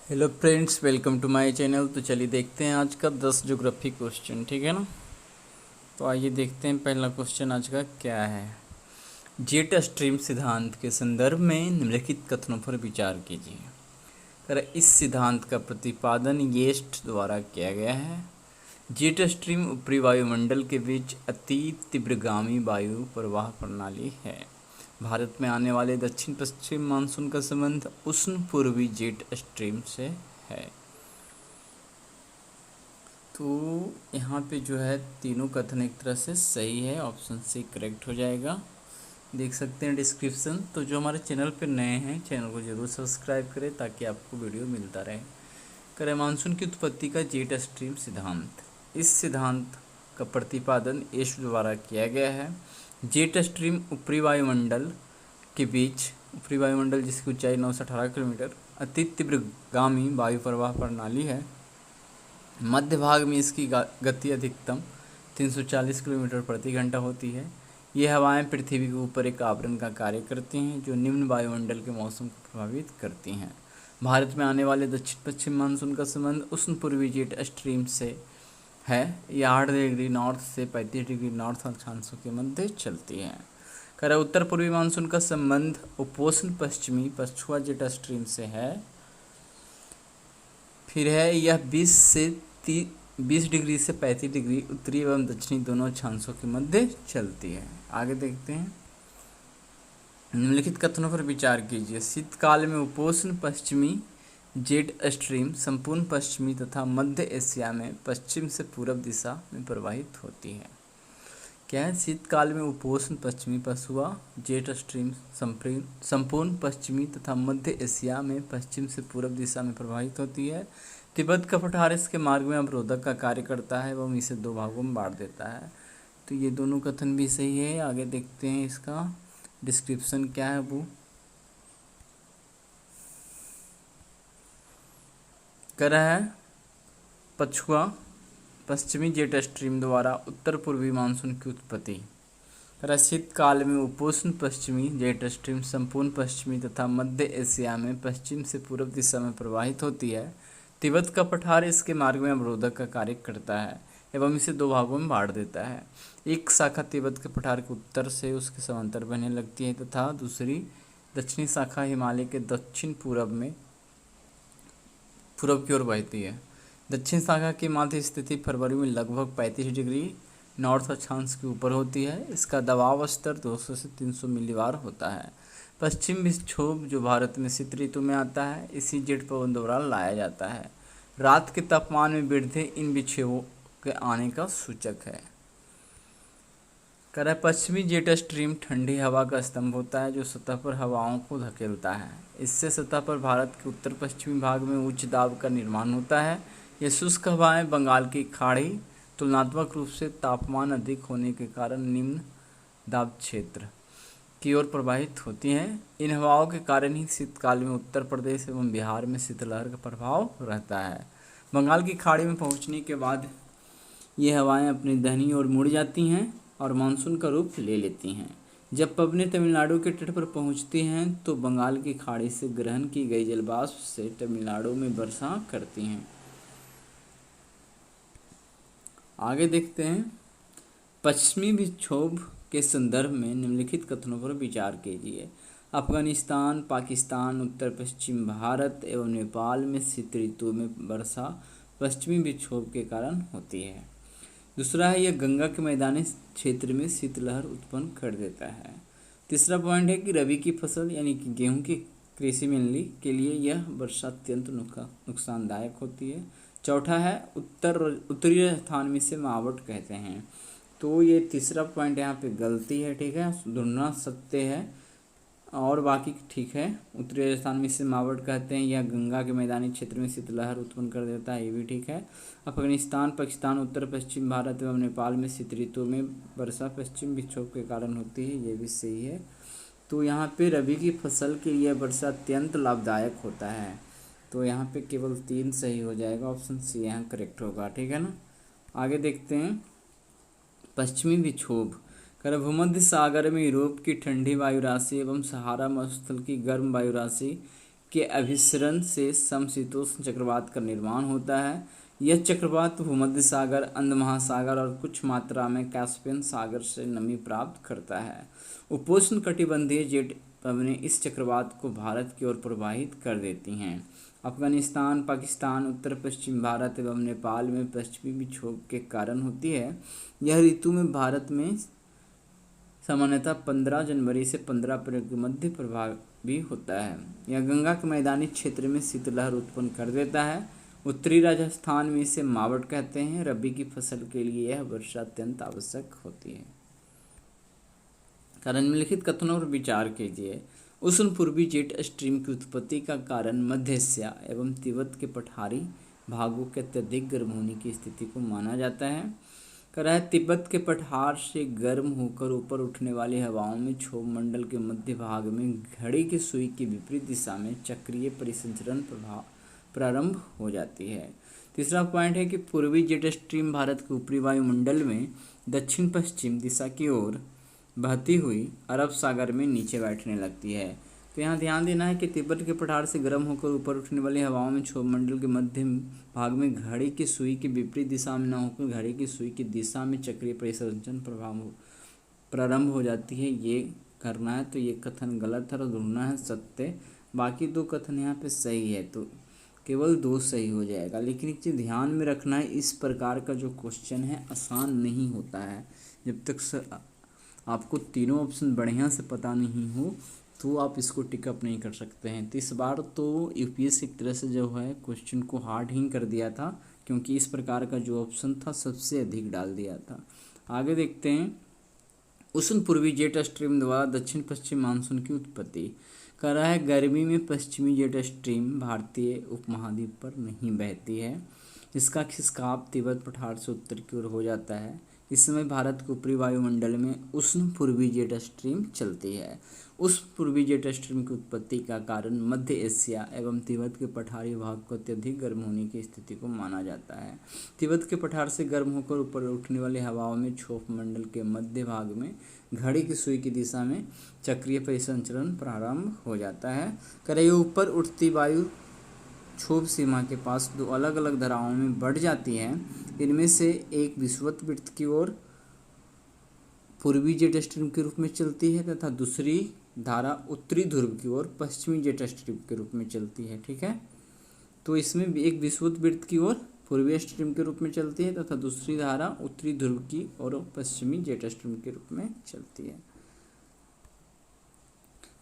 Hello friends, welcome to my channel. तो चलिए देखते हैं आज का 10 ज्योग्राफी क्वेश्चन, ठीक है ना। तो आइए देखते हैं पहला क्वेश्चन आज का क्या है। जेट स्ट्रीम सिद्धांत के संदर्भ में निम्नलिखित कथनों पर विचार कीजिए। कर इस सिद्धांत का प्रतिपादन येस्ट द्वारा किया गया है। जेट स्ट्रीम ऊपरी वायुमंडल के बीच अति तीव्रगामी वायु प्रवाह प्रणाली है। भारत में आने वाले दक्षिण पश्चिम मानसून का संबंध उष्ण पूर्वी जेट स्ट्रीम से है। तो यहाँ पे जो है तीनों कथन एक तरह से सही है, ऑप्शन सी करेक्ट हो जाएगा। देख सकते हैं डिस्क्रिप्शन। तो जो हमारे चैनल पे नए हैं, चैनल को जरूर सब्सक्राइब करें ताकि आपको वीडियो मिलता रहे। करें मानसून की उत्पत्ति का जेट स्ट्रीम सिद्धांत। इस सिद्धांत का प्रतिपादन एश द्वारा किया गया है। जेट स्ट्रीम ऊपरी वायुमंडल के बीच, ऊपरी वायुमंडल जिसकी ऊंचाई 9 से 18 किलोमीटर, अति तीव्रगामी वायु प्रवाह प्रणाली है। मध्य भाग में इसकी गति अधिकतम 340 किलोमीटर प्रति घंटा होती है। ये हवाएं पृथ्वी के ऊपर एक आवरण का कार्य करती हैं जो निम्न वायुमंडल के मौसम को प्रभावित करती हैं। भारत में आने वाले दक्षिण पश्चिम मानसून का संबंध उष्ण पूर्वी जेट स्ट्रीम से है। यह 8 डिग्री नॉर्थ से 35 डिग्री नॉर्थ अक्षांशों के मध्य चलती है। कर उत्तर पूर्वी मानसून का संबंध उपोष्ण पश्चिमी पछुआ जेट स्ट्रीम से है। फिर है यह 20 डिग्री से 35 डिग्री उत्तरी एवं दक्षिणी दोनों अक्षांशों के मध्य चलती है। आगे देखते हैं। निम्नलिखित कथनों पर विचार कीजिए। शीतकाल में उपोष्ण पश्चिमी जेट स्ट्रीम संपूर्ण पश्चिमी तथा मध्य एशिया में पश्चिम से पूर्व दिशा में प्रवाहित होती है। क्या है? शीतकाल में उपोष्ण पश्चिमी पछुआ जेट स्ट्रीम संपूर्ण पश्चिमी तथा मध्य एशिया में पश्चिम से पूर्व दिशा में प्रवाहित होती है। तिब्बत का पठार इसके मार्ग में अवरोधक का कार्य करता है एवं इसे दो भागों में बांट देता है। तो ये दोनों कथन भी सही है। आगे देखते हैं इसका डिस्क्रिप्शन क्या है। वो कर रहा है पछुआ पश्चिमी जेट स्ट्रीम द्वारा उत्तर पूर्वी मानसून की उत्पत्ति। शीतकाल में उपोष्ण पश्चिमी जेट स्ट्रीम संपूर्ण पश्चिमी तथा मध्य एशिया में पश्चिम से पूर्व दिशा में प्रवाहित होती है। तिब्बत का पठार इसके मार्ग में अवरोधक का कार्य करता है एवं इसे दो भागों में बांट देता है। एक शाखा तिब्बत के पठार के उत्तर से उसके समांतर बहने लगती है तथा दूसरी दक्षिणी शाखा हिमालय के दक्षिण पूर्व की ओर बहती है। दक्षिण शाखा की माध्य स्थिति फरवरी में लगभग 35 डिग्री नॉर्थ अक्षांश के ऊपर होती है। इसका दबाव स्तर 200 से 300 मिलीबार होता है। पश्चिम विक्षोभ जो भारत में शीत ऋतु में आता है, इसी जेट पवन द्वारा लाया जाता है। रात के तापमान में वृद्धि इन विक्षोभों के आने का सूचक है। कह पश्चिमी जेट स्ट्रीम ठंडी हवा का स्तंभ होता है जो सतह पर हवाओं को धकेलता है। इससे सतह पर भारत के उत्तर पश्चिमी भाग में उच्च दाब का निर्माण होता है। ये शुष्क हवाएं बंगाल की खाड़ी तुलनात्मक रूप से तापमान अधिक होने के कारण निम्न दाब क्षेत्र की ओर प्रवाहित होती हैं। इन हवाओं के कारण ही शीतकाल में उत्तर प्रदेश एवं बिहार में शीतलहर का प्रभाव रहता है। बंगाल की खाड़ी में पहुंचने के बाद ये हवाएं अपनी दाहिनी ओर मुड़ जाती हैं और मानसून का रूप ले लेती हैं। जब पवनें तमिलनाडु के तट पर पहुंचती हैं तो बंगाल की खाड़ी से ग्रहण की गई जलवाष्प से तमिलनाडु में वर्षा करती हैं। आगे देखते हैं। पश्चिमी विक्षोभ के संदर्भ में निम्नलिखित कथनों पर विचार कीजिए। अफगानिस्तान, पाकिस्तान, उत्तर पश्चिम भारत एवं नेपाल में शीत ऋतु में वर्षा पश्चिमी विक्षोभ के कारण होती है। दूसरा है यह गंगा के मैदानी क्षेत्र में शीतलहर उत्पन्न कर देता है। तीसरा पॉइंट है कि रबी की फसल यानी कि गेहूं की कृषि मंडली के लिए यह वर्षा अत्यंत नुकसानदायक होती है। चौथा है उत्तरी राजस्थान में इसे मावट कहते हैं। तो ये तीसरा पॉइंट यहाँ पे गलती है, ठीक है, ढूंढना सत्य है और बाकी ठीक है। उत्तरी राजस्थान में इसे मावट कहते हैं। यह गंगा के मैदानी क्षेत्र में शीतलहर उत्पन्न कर देता है, ये भी ठीक है। अफगानिस्तान, पाकिस्तान, उत्तर पश्चिम भारत एवं नेपाल में शीत ऋतु में वर्षा पश्चिम विक्षोभ के कारण होती है, ये भी सही है। तो यहाँ पे रबी की फसल के लिए वर्षा अत्यंत लाभदायक होता है। तो यहाँ पे केवल 3 सही हो जाएगा, ऑप्शन सी यहाँ करेक्ट होगा, ठीक है ना। आगे देखते हैं। पश्चिमी विक्षोभ कर भूमध्य सागर में यूरोप की ठंडी वायु राशि एवं सहारा मरुस्थल की गर्म वायु राशि के अभिसरण से समशीतोष्ण चक्रवात का निर्माण होता है। यह चक्रवात भूमध्य सागर, अंध महासागर और कुछ मात्रा में कैस्पियन सागर से नमी प्राप्त करता है। उपोष्ण कटिबंधीय जेट पवनें इस चक्रवात को भारत की ओर प्रवाहित कर देती हैं। अफगानिस्तान, पाकिस्तान, उत्तर पश्चिम भारत एवं नेपाल में पश्चिमी विक्षोभ के कारण होती है। यह ऋतु में भारत में सामान्यतः 15 जनवरी से 15 अप्रैल के मध्य प्रभावी होता है। यह गंगा के मैदानी क्षेत्र में शीतलहर उत्पन्न कर देता है। उत्तरी राजस्थान में इसे मावट कहते हैं। रबी की फसल के लिए यह वर्षा अत्यंत आवश्यक होती है। कारण निम्नलिखित कथनों पर विचार कीजिए। उष्ण पूर्वी जेट स्ट्रीम की उत्पत्ति का कारण मध्य एशिया एवं तिब्बत के पठारी भागों के अत्यधिक गर्म होने की स्थिति को माना जाता है। कह है तिब्बत के पठार से गर्म होकर ऊपर उठने वाली हवाओं में क्षोभ मंडल के मध्य भाग में घड़ी की सुई की विपरीत दिशा में चक्रीय परिसंचरण प्रारंभ हो जाती है। तीसरा पॉइंट है कि पूर्वी जेट स्ट्रीम भारत के ऊपरी वायुमंडल में दक्षिण पश्चिम दिशा की ओर बहती हुई अरब सागर में नीचे बैठने लगती है। तो यहाँ ध्यान देना है कि तिब्बत के पठार से गर्म होकर ऊपर उठने वाली हवाओं में क्षोभ मंडल के मध्य भाग में घड़ी की सुई की विपरीत दिशा में न होकर घड़ी की सुई की दिशा में चक्रीय परिसंचरण प्रारंभ हो जाती है। ये करना है, तो ये कथन गलत है और ढूंढना है सत्य। बाकी दो कथन यहाँ पे सही है, तो केवल 2 सही हो जाएगा। लेकिन एक चीज़ ध्यान में रखना है, इस प्रकार का जो क्वेश्चन है आसान नहीं होता है। जब तक आपको तीनों ऑप्शन बढ़िया से पता नहीं हो तो आप इसको टिकअप नहीं कर सकते हैं। तो इस बार तो यूपीएससी एक तरह से जो है क्वेश्चन को हार्ड ही कर दिया था, क्योंकि इस प्रकार का जो ऑप्शन था सबसे अधिक डाल दिया था। आगे देखते हैं। उष्ण पूर्वी जेट स्ट्रीम द्वारा दक्षिण पश्चिम मानसून की उत्पत्ति। कह रहा है गर्मी में पश्चिमी जेट स्ट्रीम भारतीय उपमहाद्वीप पर नहीं बहती है। इसका खिसकाव तिब्बत पठार से उत्तर की ओर हो जाता है। इस समय भारत के ऊपरी वायुमंडल में उष्ण पूर्वी जेट स्ट्रीम चलती है। उष्ण पूर्वी जेट स्ट्रीम की उत्पत्ति का कारण मध्य एशिया एवं तिब्बत के पठारी भाग को अत्यधिक गर्म होने की स्थिति को माना जाता है। तिब्बत के पठार से गर्म होकर ऊपर उठने वाली हवाओं में क्षोभ मंडल के मध्य भाग में घड़ी की सुई की दिशा में चक्रीय परिसंचरण प्रारंभ हो जाता है। करें ऊपर उठती वायु क्षोभ सीमा के पास 2 अलग अलग धाराओं में बढ़ जाती है। इनमें से एक विषुवत वृत्त की ओर पूर्वी जेट स्ट्रीम के रूप में चलती है तथा दूसरी धारा उत्तरी ध्रुव की ओर पश्चिमी जेट स्ट्रीम के रूप में चलती है। ठीक है, तो इसमें एक विषुवत वृत्त की ओर पूर्वी स्ट्रीम के रूप में चलती है तथा दूसरी धारा उत्तरी ध्रुव की ओर पश्चिमी जेट स्ट्रीम के रूप में चलती है।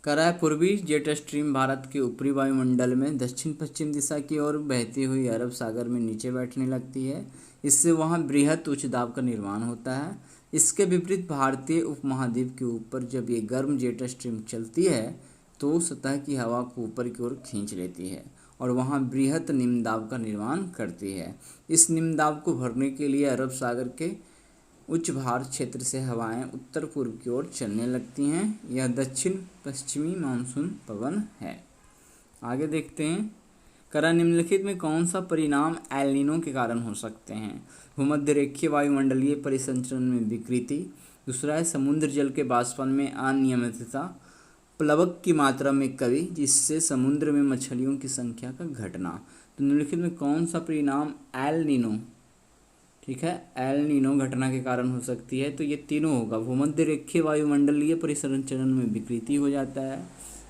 कह रहा है पूर्वी जेट स्ट्रीम भारत के ऊपरी वायुमंडल में दक्षिण पश्चिम दिशा की ओर बहती हुई अरब सागर में नीचे बैठने लगती है। इससे वहाँ बृहत उच्च दाब का निर्माण होता है। इसके विपरीत भारतीय उपमहाद्वीप के ऊपर जब ये गर्म जेट स्ट्रीम चलती है तो सतह की हवा को ऊपर की ओर खींच लेती है और वहाँ बृहत निम्न दाब का निर्माण करती है। इस निम्न दाब को भरने के लिए अरब सागर के उच्च भार क्षेत्र से हवाएं उत्तर पूर्व की ओर चलने लगती हैं। यह दक्षिण पश्चिमी मानसून पवन है। आगे देखते हैं। करा निम्नलिखित में कौन सा परिणाम एल नीनो के कारण हो सकते हैं। भूमध्य रेखीय वायुमंडलीय परिसंचरण में विकृति। दूसरा है समुद्र जल के वाष्पन में अनियमितता। प्लवक की मात्रा में कमी जिससे समुद्र में मछलियों की संख्या का घटना। तो निम्नलिखित में कौन सा परिणाम एल नीनो, ठीक है, एल नीनो घटना के कारण हो सकती है। तो ये तीनों होगा। भूमध्य रेखीय वायुमंडलीय परिसंचरण में विकृति हो जाता है,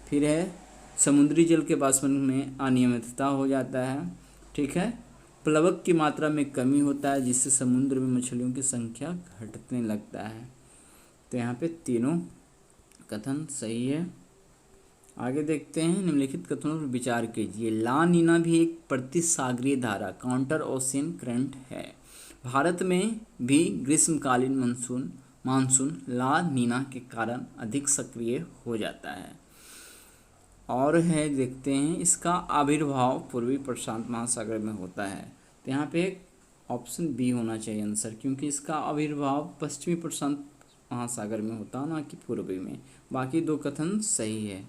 फिर है समुद्री जल के वाष्पन में अनियमितता हो जाता है, ठीक है, प्लवक की मात्रा में कमी होता है जिससे समुद्र में मछलियों की संख्या घटने लगता है। तो यहाँ पे तीनों कथन सही है। आगे देखते हैं। निम्नलिखित कथनों पर विचार कीजिए। ला नीना भी एक प्रतिसागरीय धारा काउंटर ओशियन करंट है। भारत में भी ग्रीष्मकालीन मानसून ला नीना के कारण अधिक सक्रिय हो जाता है। और है देखते हैं इसका आविर्भाव पूर्वी प्रशांत महासागर में होता है। तो यहाँ पे ऑप्शन बी होना चाहिए आंसर, क्योंकि इसका आविर्भाव पश्चिमी प्रशांत महासागर में होता है, ना कि पूर्वी में। बाकी दो कथन सही है।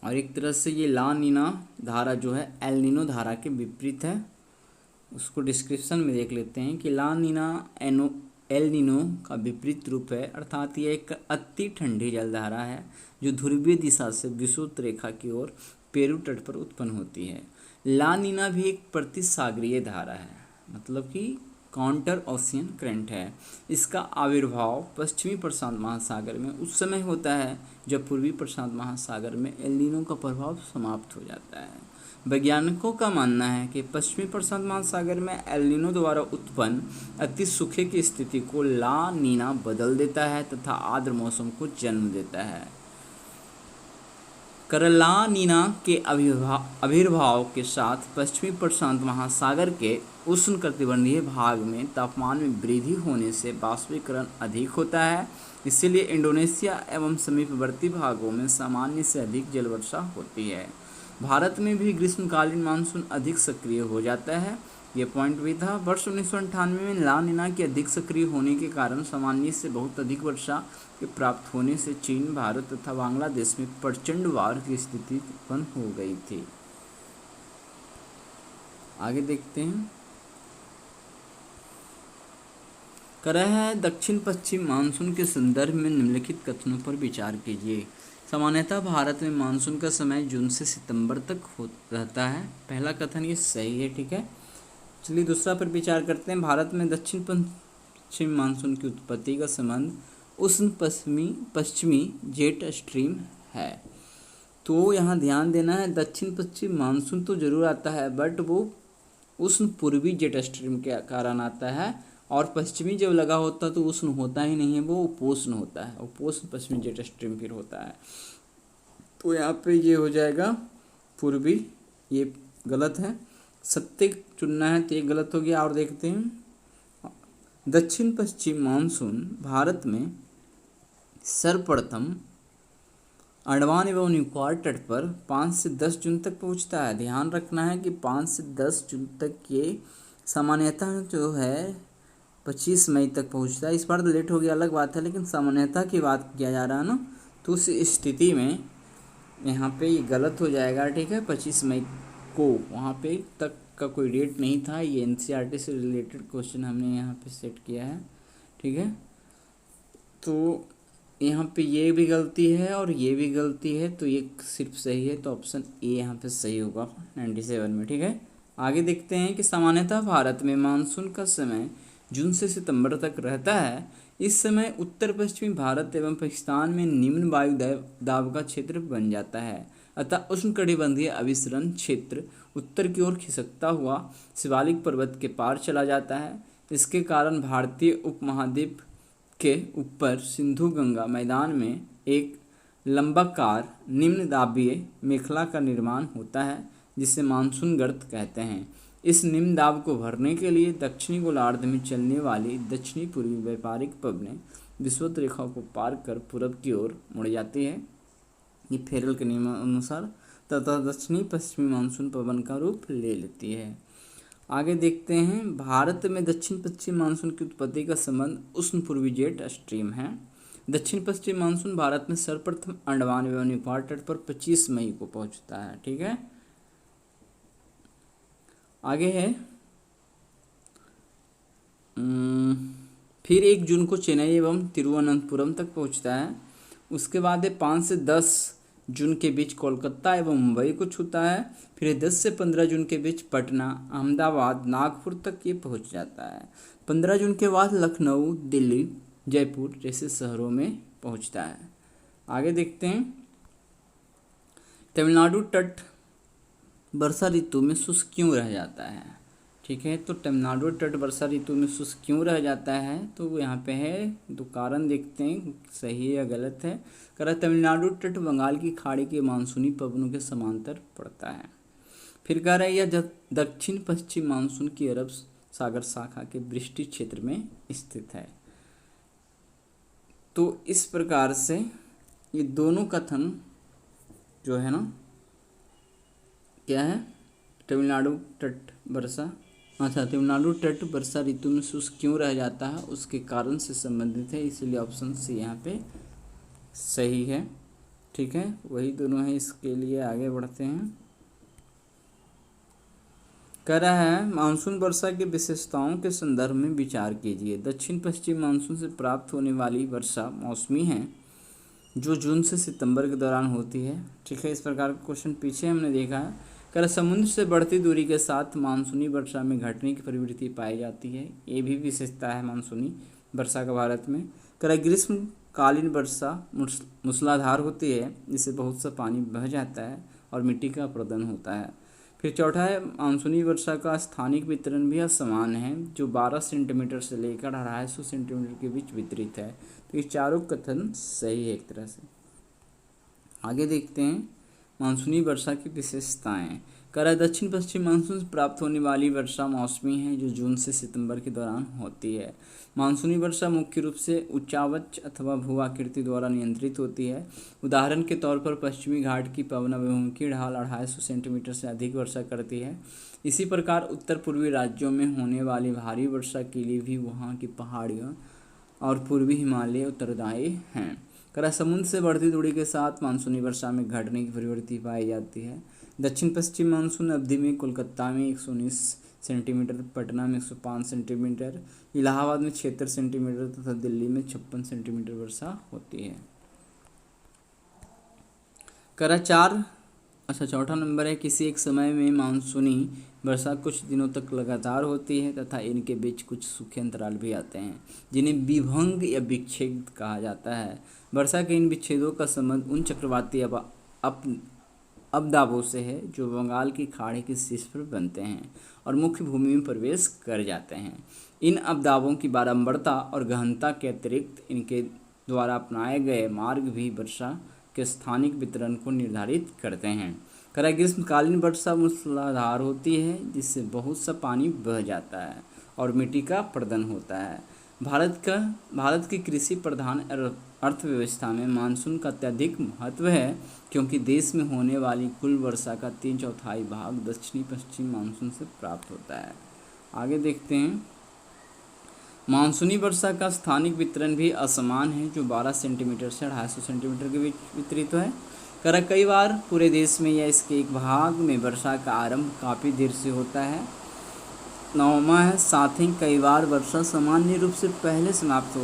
और एक तरह से ये ला नीना धारा जो है एल नीनो धारा के विपरीत है। उसको डिस्क्रिप्शन में देख लेते हैं कि ला नीना एल नीनो का विपरीत रूप है, अर्थात यह एक अति ठंडी जलधारा है जो ध्रुवीय दिशा से विषुवत रेखा की ओर पेरू तट पर उत्पन्न होती है। ला नीना भी एक प्रतिसागरीय धारा है, मतलब कि काउंटर ओशियन करंट है। इसका आविर्भाव पश्चिमी प्रशांत महासागर में उस समय होता है जब पूर्वी प्रशांत महासागर में एल नीनो का प्रभाव समाप्त हो जाता है। वैज्ञानिकों का मानना है कि पश्चिमी प्रशांत महासागर में एल नीनो द्वारा उत्पन्न अति सूखे की स्थिति को ला नीना बदल देता है तथा आर्द्र मौसम को जन्म देता है। ला नीना के आविर्भाव के साथ पश्चिमी प्रशांत महासागर के उष्णकटिबंधीय भाग में तापमान में वृद्धि होने से वाष्पीकरण अधिक होता है। इसीलिए इंडोनेशिया एवं समीपवर्ती भागों में सामान्य से अधिक जलवर्षा होती है। भारत में भी ग्रीष्मकालीन मानसून अधिक सक्रिय हो जाता है। ये पॉइंट भी था। वर्ष 1998 में ला नीना के अधिक सक्रिय होने के कारण सामान्य से बहुत अधिक वर्षा के प्राप्त होने से चीन, भारत तथा बांग्लादेश में प्रचंड बाढ़ की स्थिति उत्पन्न हो गई थी। आगे देखते हैं। दक्षिण पश्चिम मानसून के संदर्भ में निम्नलिखित कथनों पर विचार कीजिए। सामान्यतः भारत में मानसून का समय जून से सितंबर तक रहता है। पहला कथन ये सही है, ठीक है। चलिए दूसरा पर विचार करते हैं। भारत में दक्षिण पश्चिम मानसून की उत्पत्ति का संबंध उष्ण पश्चिमी जेट स्ट्रीम है। तो यहाँ ध्यान देना है, दक्षिण पश्चिम मानसून तो जरूर आता है बट वो उष्ण पूर्वी जेट स्ट्रीम के कारण आता है, और पश्चिमी जब लगा होता तो उष्ण होता ही नहीं है, वो उपोष्ण होता है। उपोष्ण पश्चिमी जेट स्ट्रीम फिर होता है। तो यहाँ पे ये हो जाएगा पूर्वी, ये गलत है। सत्य चुनना है तो ये गलत हो गया। और देखते हैं, दक्षिण पश्चिम मानसून भारत में सर्वप्रथम अंडमान एवं निकोबार तट पर 5 से 10 जून तक पहुँचता है। ध्यान रखना है कि 5 से 10 जून तक ये सामान्यतः जो है 25 मई तक पहुंचता है। इस बार तो लेट हो गया, अलग बात है, लेकिन सामान्यतः की बात किया जा रहा है ना, तो उस स्थिति में यहाँ पे ये गलत हो जाएगा, ठीक है। 25 मई को वहाँ पे तक का कोई डेट नहीं था। ये एनसीईआरटी से रिलेटेड क्वेश्चन हमने यहाँ पे सेट किया है, ठीक है। तो यहाँ पे ये भी गलती है और ये भी गलती है, तो ये सिर्फ सही है, तो ऑप्शन ए यहाँ पे सही होगा 97 में, ठीक है। आगे देखते हैं कि सामान्यतः भारत में मानसून का समय जून से सितंबर तक रहता है। इस समय उत्तर पश्चिमी भारत एवं पाकिस्तान में निम्न वायु दाब का क्षेत्र बन जाता है, अतः उष्णकटिबंधीय अभिसरण क्षेत्र उत्तर की ओर खिसकता हुआ शिवालिक पर्वत के पार चला जाता है। इसके कारण भारतीय उपमहाद्वीप के ऊपर सिंधु गंगा मैदान में एक लंबाकार निम्न दाबीय मेखला का निर्माण होता है, जिसे मानसून गर्त कहते हैं। इस निम्न दाब को भरने के लिए दक्षिणी गोलार्ध में चलने वाली दक्षिणी पूर्वी व्यापारिक पवनें विषुवत रेखा को पार कर पूरब की ओर मुड़ जाती है, ये फेरल के नियमानुसार, तथा दक्षिणी पश्चिमी मानसून पवन का रूप ले लेती है। आगे देखते हैं, भारत में दक्षिण पश्चिम मानसून की उत्पत्ति का संबंध उष्ण पूर्वी जेट स्ट्रीम है। दक्षिण पश्चिम मानसून भारत में सर्वप्रथम अंडमान एवं निकोबार तट पर 25 मई को पहुंचता है, ठीक है। आगे है, फिर 1 जून को चेन्नई एवं तिरुवनंतपुरम तक पहुंचता है। उसके बाद 5 से 10 जून के बीच कोलकाता एवं मुंबई को छूता है। फिर 10 से 15 जून के बीच पटना, अहमदाबाद, नागपुर तक ये पहुंच जाता है। 15 जून के बाद लखनऊ, दिल्ली, जयपुर जैसे शहरों में पहुंचता है। आगे देखते हैं, तमिलनाडु तट वर्षा ऋतु में शुष्क क्यों रह जाता है, ठीक है। तो तमिलनाडु तट वर्षा ऋतु में शुष्क क्यों रह जाता है, तो यहाँ पे है, तो कारण देखते हैं सही है या गलत है। तमिलनाडु तट बंगाल की खाड़ी के मानसूनी पवनों के समांतर पड़ता है। फिर कह रहा है यह दक्षिण पश्चिम मानसून की अरब सागर शाखा के वृष्टि क्षेत्र में स्थित है। तो इस प्रकार से ये दोनों कथन जो है ना, क्या है, तमिलनाडु तट वर्षा ऋतु में शुष्क क्यों रह जाता है उसके कारण से संबंधित है, इसलिए ऑप्शन सी यहाँ पे सही है, ठीक है। वही दोनों है, इसके लिए आगे बढ़ते हैं। कह रहा है मानसून वर्षा की विशेषताओं के संदर्भ में विचार कीजिए। दक्षिण पश्चिम मानसून से प्राप्त होने वाली वर्षा मौसमी है जो जून से सितंबर के दौरान होती है। ठीक है, इस प्रकार का क्वेश्चन पीछे हमने देखा है। कह रहा समुद्र से बढ़ती दूरी के साथ मानसूनी वर्षा में घटने की प्रवृत्ति पाई जाती है। ये भी विशेषता है मानसूनी वर्षा का भारत में। कह रहा ग्रीष्मकालीन वर्षा मूसलाधार होती है जिससे बहुत सा पानी बह जाता है और मिट्टी का अपरदन होता है। फिर चौथा है मानसूनी वर्षा का स्थानिक वितरण भी असमान है जो 12 सेंटीमीटर से लेकर 250 सेंटीमीटर के बीच वितरित है। तो ये चारों कथन सही है एक तरह से। आगे देखते हैं मानसूनी वर्षा की विशेषताएं। कह रहा है दक्षिण पश्चिम मानसून से प्राप्त होने वाली वर्षा मौसमी है जो जून से सितंबर के दौरान होती है। मानसूनी वर्षा मुख्य रूप से उच्चावच अथवा भू आकृति द्वारा नियंत्रित होती है। उदाहरण के तौर पर पश्चिमी घाट की पवनाभिमुखी की ढाल 250 सेंटीमीटर से अधिक वर्षा करती है। इसी प्रकार उत्तर पूर्वी राज्यों में होने वाली भारी वर्षा के लिए भी वहाँ की पहाड़ियों और पूर्वी हिमालय उत्तरदायी हैं। करा समुद्र से बढ़ती दूरी के साथ मानसूनी वर्षा में घटने की प्रवृत्ति पाई जाती है। दक्षिण पश्चिम मानसून अवधि में कोलकाता में 119 सेंटीमीटर, पटना में 105 सेंटीमीटर, इलाहाबाद में 76 सेंटीमीटर तथा दिल्ली में 56 सेंटीमीटर वर्षा होती है। करा चौथा नंबर है किसी एक समय में मानसूनी वर्षा कुछ दिनों तक लगातार होती है तथा इनके बीच कुछ सूखे अंतराल भी आते हैं जिन्हें विभंग या विच्छेद कहा जाता है। वर्षा के इन विच्छेदों का संबंध उन चक्रवाती अवदाबों से है जो बंगाल की खाड़ी के शीर्ष पर बनते हैं और मुख्य भूमि में प्रवेश कर जाते हैं। इन अवदाबों की बारंबारता और गहनता के अतिरिक्त इनके द्वारा अपनाए गए मार्ग भी वर्षा के स्थानिक वितरण को निर्धारित करते हैं। करा ग्रीष्मकालीन वर्षा मूसलाधार होती है जिससे बहुत सा पानी बह जाता है और मिट्टी का अपरदन होता है। भारत की कृषि प्रधान अर्थव्यवस्था में मानसून का अत्यधिक महत्व है क्योंकि देश में होने वाली कुल वर्षा का 3/4 भाग दक्षिणी पश्चिम मानसून से प्राप्त होता है। आगे देखते हैं मानसूनी वर्षा का स्थानिक वितरण भी असमान है जो 12 सेंटीमीटर से 250 सेंटीमीटर के बीच वितरित है। करा कई बार पूरे देश में या इसके एक भाग में वर्षा का आरंभ काफ़ी देर से होता है। नौवां है साथ ही कई बार वर्षा सामान्य रूप से पहले समाप्त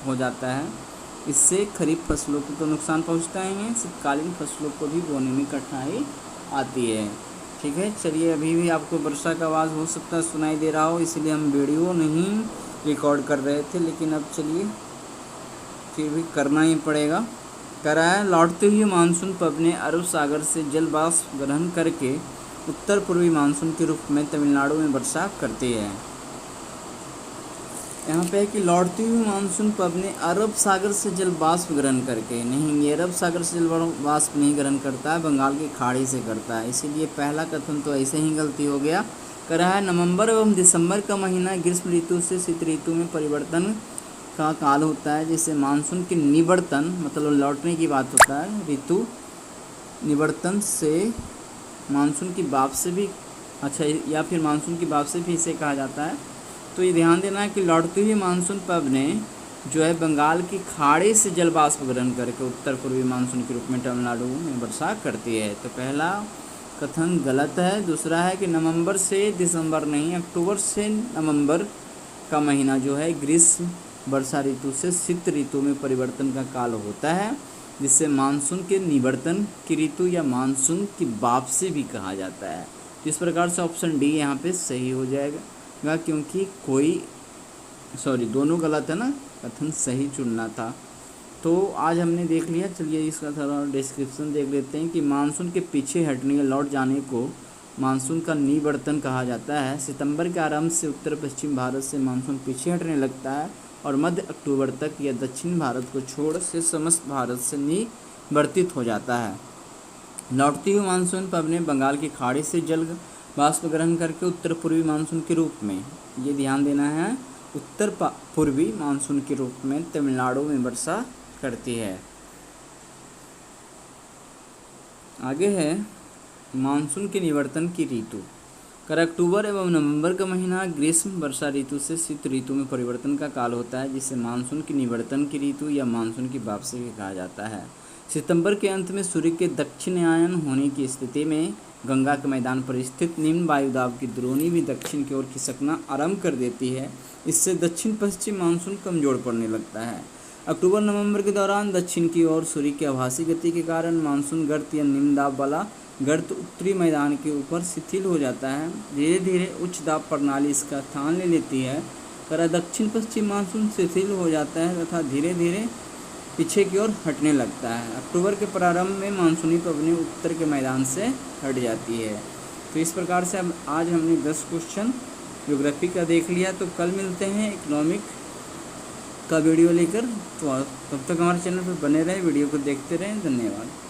हो जाता है। इससे खरीफ फसलों को तो नुकसान पहुंचता ही है, शीतकालीन फसलों को भी बोने में कठिनाई आती है। ठीक है, चलिए अभी भी आपको वर्षा का आवाज़ हो सकता है सुनाई दे रहा हो, इसलिए हम वीडियो नहीं रिकॉर्ड कर रहे थे, लेकिन अब चलिए फिर भी करना ही पड़ेगा। करा है लौटते हुए मानसून पवने अरब सागर से जल वाष्प ग्रहण करके उत्तर पूर्वी मानसून के रूप में तमिलनाडु में वर्षा करती है। यहाँ पे है कि लौटती हुई मानसून पवने अरब सागर से जल वाष्प ग्रहण करके, नहीं ये अरब सागर से जल वाष्प नहीं ग्रहण करता है, बंगाल की खाड़ी से करता है, इसीलिए पहला कथन तो ऐसे ही गलती हो गया। कह रहा है नवंबर एवं दिसंबर का महीना ग्रीष्म ऋतु से शीत ऋतु में परिवर्तन का काल होता है जिससे मानसून के निवर्तन मतलब लौटने की बात होता है। ऋतु निवर्तन से मानसून की वापसी भी या फिर मानसून की वापसी भी इसे कहा जाता है। तो ये ध्यान देना है कि लौटती हुई मानसून पवने जो है बंगाल की खाड़ी से जल वाष्प ग्रहण करके उत्तर पूर्वी मानसून के रूप में तमिलनाडु में वर्षा करती है। तो पहला कथन गलत है। दूसरा है कि नवंबर से दिसंबर नहीं, अक्टूबर से नवंबर का महीना जो है ग्रीष्म वर्षा ऋतु से शीत ऋतु में परिवर्तन का काल होता है जिससे मानसून के निवर्तन की ऋतु या मानसून की वापसी भी कहा जाता है। इस प्रकार से ऑप्शन डी यहाँ पे सही हो जाएगा क्योंकि दोनों गलत है ना, कथन सही चुनना था। तो आज हमने देख लिया, चलिए इसका थोड़ा डिस्क्रिप्शन देख लेते हैं कि मानसून के पीछे हटने या लौट जाने को मानसून का निवर्तन कहा जाता है। सितंबर के आरंभ से उत्तर पश्चिम भारत से मानसून पीछे हटने लगता है और मध्य अक्टूबर तक यह दक्षिण भारत को छोड़ से समस्त भारत से निवर्तित हो जाता है। लौटती हुई मानसून पवने बंगाल की खाड़ी से जल वाष्प ग्रहण करके उत्तर पूर्वी मानसून के रूप में, ये ध्यान देना है, उत्तर पूर्वी मानसून के रूप में तमिलनाडु में वर्षा करती है। आगे है मानसून के निवर्तन की ऋतु। कर अक्टूबर एवं नवंबर का महीना ग्रीष्म वर्षा ऋतु से शीत ऋतु में परिवर्तन का काल होता है जिसे मानसून की निवर्तन की ऋतु या मानसून की वापसी भी कहा जाता है। सितंबर के अंत में सूर्य के दक्षिणायन होने की स्थिति में गंगा के मैदान पर स्थित निम्न वायुदाब की द्रोणी भी दक्षिण की ओर खिसकना आरंभ कर देती है। इससे दक्षिण पश्चिम मानसून कमजोर पड़ने लगता है। अक्टूबर नवंबर के दौरान दक्षिण की ओर सूर्य की आभासी गति के कारण मानसून गर्त या निम्न दाब वाला गर्त उत्तरी मैदान के ऊपर शिथिल हो जाता है। धीरे धीरे उच्च दाब प्रणाली इसका स्थान ले लेती है। दक्षिण पश्चिम मानसून शिथिल हो जाता है तथा धीरे धीरे पीछे की ओर हटने लगता है। अक्टूबर के प्रारंभ में मानसूनी पवनें उत्तर के मैदान से हट जाती है। तो इस प्रकार से अब आज हमने 10 क्वेश्चन ज्योग्राफी का देख लिया। तो कल मिलते हैं इकोनॉमिक का वीडियो लेकर। तो तब तक हमारे चैनल पर बने रहें, वीडियो को देखते रहें। धन्यवाद।